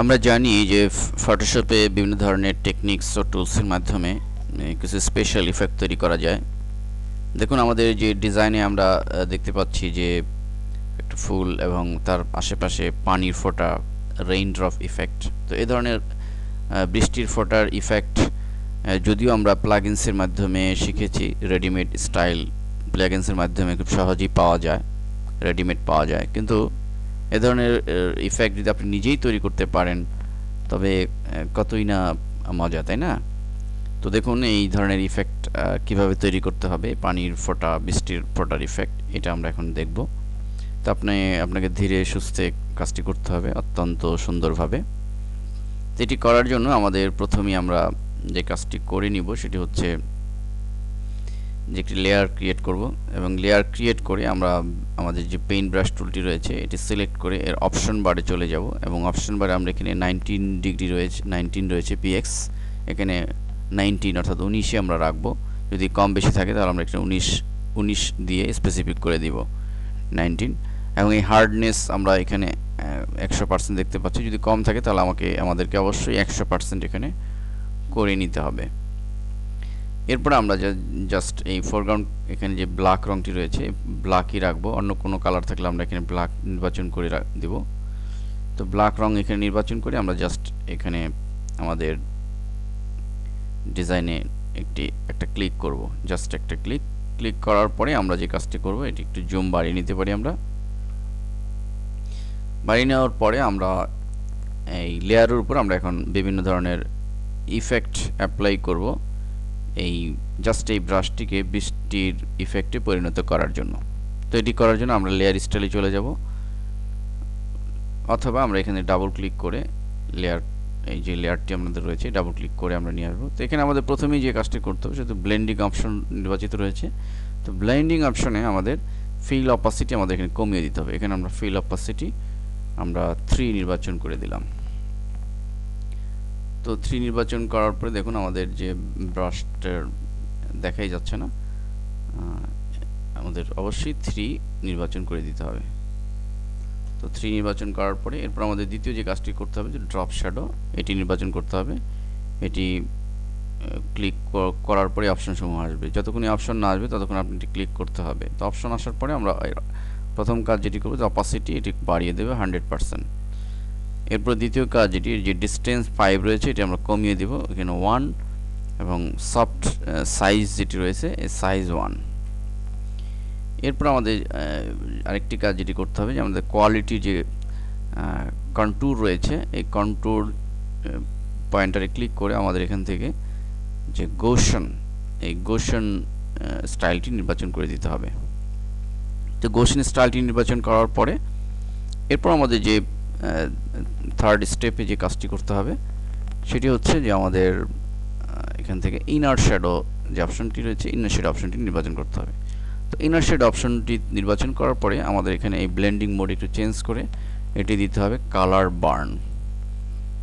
আমরা জানি যে ফটোশপে বিভিন্ন ধরনের টেকনিক্স ও টুলসের মাধ্যমে কিছু স্পেশাল ইফেক্ট তৈরি করা যায়। দেখুন আমাদের যে ডিজাইনে আমরা দেখতে পাচ্ছি যে একটা ফুল এবং তার আশেপাশে পানির ফোঁটা, রেইন ড্রপ ইফেক্ট। তো এই ধরনের বৃষ্টির ফোঁটার ইফেক্ট যদিও আমরা প্লাগইনসের মাধ্যমে শিখেছি, রেডিমেড স্টাইল প্লাগইনসের মাধ্যমে খুব সহজেই পাওয়া যায়, রেডিমেড পাওয়া যায়, কিন্তু এ ধরনের ইফেক্ট যদি আপনি নিজেই তৈরি করতে পারেন তবে কতই না মজা, তাই না? তো দেখুন এই ধরনের ইফেক্ট কিভাবে তৈরি করতে হবে, পানির ফোঁটা, বৃষ্টির ফোঁটার ইফেক্ট, এটা আমরা এখন দেখব। তো আপনাকে ধীরে সুস্থে কাজটি করতে হবে অত্যন্ত সুন্দরভাবে। তো এটি করার জন্য আমাদের প্রথমেই আমরা যে কাজটি করে নিব সেটি হচ্ছে যে একটি লেয়ার ক্রিয়েট করব, এবং লেয়ার ক্রিয়েট করে আমরা আমাদের যে পেইন্ট ব্রাশ টুলটি রয়েছে এটি সিলেক্ট করে এর অপশন বারে চলে যাব, এবং অপশন বারে আমরা এখানে 19 ডিগ্রি রয়েছে, 19 রয়েছে পিএক্স, এখানে 19 অর্থাৎ 19-ই আমরা রাখবো। যদি কম বেশি থাকে তাহলে আমরা এখানে 19 দিয়ে স্পেসিফিক করে দিব 19। এবং এই হার্ডনেস আমরা এখানে 100% দেখতে পাচ্ছি। যদি কম থাকে তাহলে আমাদেরকে অবশ্যই 100% এখানে করে নিতে হবে। এরপর আমরা জাস্ট এই ফোরগ্রাউন্ড, এখানে যে ব্ল্যাক রঙটি রয়েছে ব্ল্যাকই রাখবো, অন্য কোনো কালার থাকলে আমরা এখানে ব্ল্যাক নির্বাচন করে দেব। তো ব্ল্যাক রং এখানে নির্বাচন করে আমরা জাস্ট এখানে আমাদের ডিজাইনে একটা ক্লিক করব, জাস্ট একটা ক্লিক করার পরে আমরা যে কাজটি করব এটি একটু জুম বাড়িয়ে নিতে পারি। আমরা বাড়িয়ে নেওয়ার পরে আমরা এই লেয়ারের উপর আমরা এখন বিভিন্ন ধরনের ইফেক্ট অ্যাপ্লাই করব, এই জাস্ট এই ব্রাশটিকে বৃষ্টির ইফেক্টে পরিণত করার জন্য। তো এটি করার জন্য আমরা লেয়ার স্টাইলে চলে যাব, অথবা আমরা এখানে ডাবল ক্লিক করে এই যে লেয়ারটি আমাদের রয়েছে ডাবল ক্লিক করে আমরা নিয়ে আসবো। তো এখানে আমাদের প্রথমেই যে কাজটি করতে হবে সেটা ব্লেন্ডিং অপশন নির্বাচিত রয়েছে। তো ব্লেন্ডিং অপশনে আমাদের ফিল অপাসিটি আমাদের এখানে কমিয়ে দিতে হবে। এখানে আমরা ফিল অপাসিটি আমরা 3 নির্বাচন করে দিলাম। তো 3 নির্বাচন করার পরে দেখুন আমাদের যে ব্রাশটার দেখাই যাচ্ছে না, আমাদের অবশ্যই 3 নির্বাচন করে দিতে হবে। তো 3 নির্বাচন করার পরে এরপর আমাদের দ্বিতীয় যে কাজটি করতে হবে যে ড্রপ শ্যাডো, এটি নির্বাচন করতে হবে। এটি ক্লিক করার পরে অপশন সমূহ আসবে, যতক্ষণই অপশন না আসবে ততক্ষণ আপনি এটি ক্লিক করতে হবে। তো অপশন আসার পরে আমরা প্রথম কাজ যেটি করব যে অপাসিটি এটি বাড়িয়ে দেবে 100%। এরপর দ্বিতীয় কাজ যেটি যে ডিস্টেন্স 5 রয়েছে এটি আমরা কমিয়ে দেব, এখানে 1, এবং সফট সাইজ যেটি রয়েছে এই সাইজ 1। এরপর আমাদের আরেকটি কাজ যেটি করতে হবে যে আমাদের কোয়ালিটি যে কন্ট্যুর রয়েছে এই কন্ট্যুর পয়েন্টারে ক্লিক করে আমাদের এখান থেকে যে গোশন স্টাইলটি নির্বাচন করে দিতে হবে। তো গোশন স্টাইলটি নির্বাচন করার পরে এরপর আমাদের যে থার্ড স্টেপে যে কাজটি করতে হবে সেটি হচ্ছে যে আমাদের এখান থেকে ইনার শ্যাডো যে অপশনটি রয়েছে ইনার শ্যাডো অপশনটি নির্বাচন করতে হবে। তো ইনার শ্যাডো অপশনটি নির্বাচন করার পরে আমাদের এখানে এই ব্লেন্ডিং মোড একটু চেঞ্জ করে এটি দিতে হবে কালার বার্ন।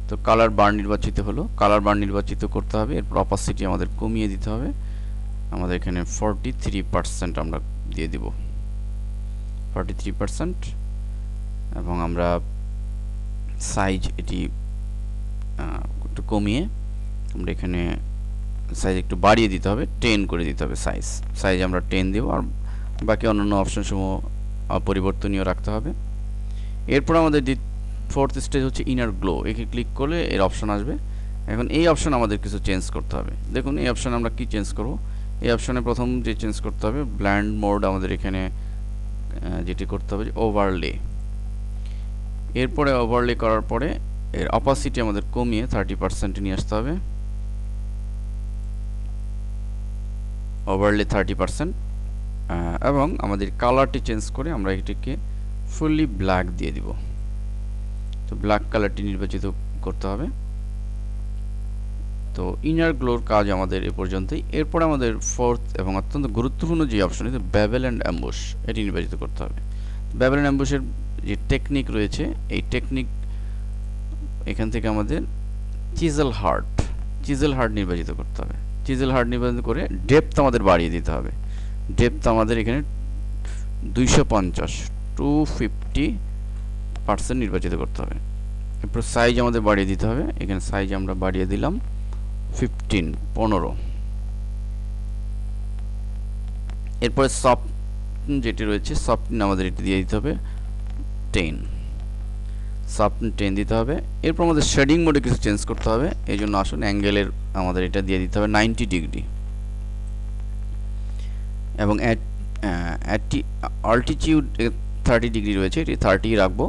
তো কালার বার্ন নির্বাচিত হলো, কালার বার্ন নির্বাচিত করতে হবে। এরপর অপাসিটি আমাদের কমিয়ে দিতে হবে, আমাদের এখানে 43% আমরা দিয়ে দিব, 43%। এবং আমরা সাইজ এটি একটু কমিয়ে আমরা এখানে সাইজ একটু বাড়িয়ে দিতে হবে, 10 করে দিতে হবে সাইজ আমরা 10 দেব, আর বাকি অন্যান্য অপশনসমূহ পরিবর্তনীয় রাখতে হবে। এরপর আমাদের ফোর্থ স্টেজ হচ্ছে ইনার গ্লো, একে ক্লিক করলে এর অপশন আসবে। এখন এই অপশন আমাদের কিছু চেঞ্জ করতে হবে। দেখুন এই অপশন আমরা কি চেঞ্জ করব, এই অপশনে প্রথম যে চেঞ্জ করতে হবে ব্ল্যান্ড মোড, আমাদের এখানে যেটি করতে হবে ওভারলে। এরপরে ওভারলে করার পরে এর অপাসিটি আমাদের কমিয়ে 30% নিয়ে আসতে হবে, ওভারলে 30%। এবং আমাদের কালারটি চেঞ্জ করে আমরা এটিকে ফুললি ব্ল্যাক দিয়ে দিব। তো ব্ল্যাক কালারটি নির্বাচিত করতে হবে। তো ইনার গ্লোর কাজ আমাদের এ পর্যন্তই। এরপর আমাদের ফোর্থ এবং অত্যন্ত গুরুত্বপূর্ণ যে অপশন আছে বেভেল অ্যান্ড অ্যাম্বুশ, এটি নির্বাচিত করতে হবে। বেভেল অ্যান্ড অ্যাম্বুশের যে টেকনিক রয়েছে এই টেকনিক এখান থেকে আমাদের চিজেল হার্ট নির্বাচিত করতে হবে। চিজেল হার্ট নির্বাচন করে ডেপথ আমাদের বাড়িয়ে দিতে হবে। ডেপথ আমাদের এখানে 250 250% নির্বাচিত করতে হবে। এরপর সাইজ আমাদের বাড়িয়ে দিতে হবে। এখানে সাইজ আমরা বাড়িয়ে দিলাম 15। এরপরে সফট যেটি রয়েছে সফটন আমাদের এটি দিয়ে দিতে হবে 10, সফটন 10 দিতে হবে। এরপর আমাদের শেডিং মোডে কিছু চেঞ্জ করতে হবে, এই জন্য আসুন অ্যাঙ্গেলের আমাদের এটা দিয়ে দিতে হবে 90 ডিগ্রি এবং অল্টিটিউড 30 ডিগ্রি রয়েছে, এটি 30 রাখবো।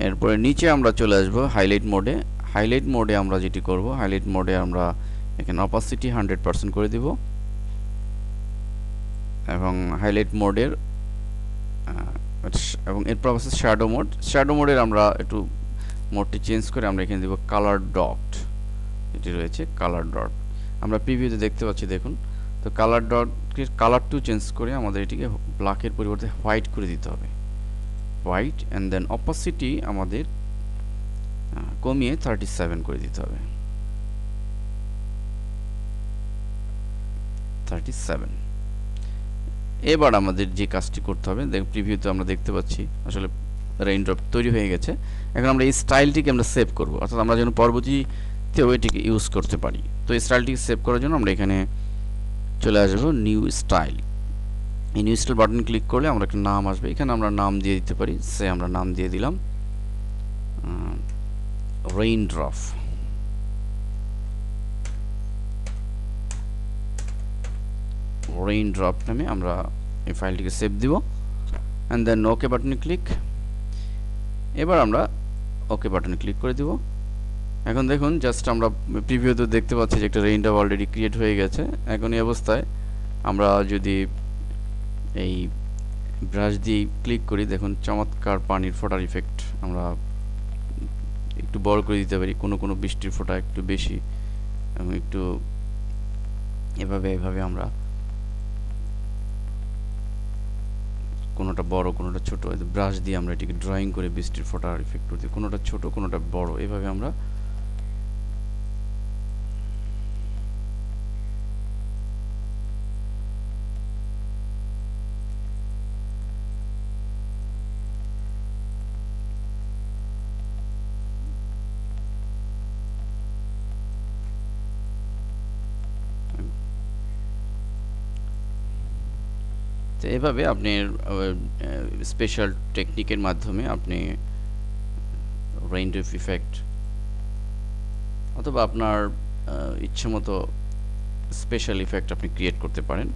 এরপরে নিচে আমরা চলে আসবো হাইলাইট মোডে। হাইলাইট মোডে আমরা যেটি করব, হাইলাইট মোডে আমরা এখানে অপাসিটি 100% করে দিব এবং হাইলাইট মোডের এবং এরপর আছে শ্যাডো মোড। শ্যাডো মোডের আমরা একটু মোডটি চেঞ্জ করে আমরা এখানে দিব কালার ডট, এটি রয়েছে কালার ডট, আমরা প্রিভিউতে দেখতে পাচ্ছি দেখুন। তো কালার ডটের কালারটিও চেঞ্জ করে আমাদের এটিকে ব্ল্যাকের পরিবর্তে হোয়াইট করে দিতে হবে, হোয়াইট। অ্যান্ড দেন অপাসিটি আমাদের কমিয়ে 37 করে দিতে হবে, 37। এবার আমাদের যে কাজটি করতে হবে, প্রিভিউতে আমরা দেখতে পাচ্ছি আসলে রেইনড্রপ তৈরি হয়ে গেছে। এখন আমরা এই স্টাইলটিকে আমরা সেভ করব, অর্থাৎ আমরা যেন পরবর্তীতেও এটিকে ইউজ করতে পারি। তো এই স্টাইলটিকে সেভ করার জন্য আমরা এখানে চলে আসবো নিউ স্টাইল। এই নিউ স্টাইল বাটন ক্লিক করলে আমরা একটা নাম আসবে, এখানে আমরা নাম দিয়ে দিতে পারি। সে আমরা নাম দিয়ে দিলাম রেইনড্রপ। রেইনড্রপ নামে আমরা এই ফাইলটিকে সেভ দিব অ্যান্ড দেন ওকে বাটনে ক্লিক। এবার আমরা ওকে বাটনে ক্লিক করে দিব। এখন দেখুন জাস্ট আমরা প্রিভিউতে দেখতে পাচ্ছি যে একটা রেইনড্রপ অলরেডি ক্রিয়েট হয়ে গেছে। এখন এই অবস্থায় আমরা যদি এই ব্রাশ দিয়ে ক্লিক করি, দেখুন চমৎকার পানির ফোঁটার ইফেক্ট আমরা একটু বড় করে দিতে পারি, কোনো কোনো বৃষ্টির ফোঁটা একটু বেশি এবং একটু এভাবে আমরা কোনোটা বড় কোনোটা ছোট ব্রাশ দিয়ে আমরা এটিকে ড্রয়িং করে বৃষ্টির ফোঁটার ইফেক্ট করতে, কোনোটা ছোট কোনোটা বড়, এভাবে আমরা তো এভাবে আপনি স্পেশাল টেকনিকের মাধ্যমে আপনি রেইনড্রপ ইফেক্ট অথবা আপনার ইচ্ছেমতো স্পেশাল ইফেক্ট আপনি ক্রিয়েট করতে পারেন।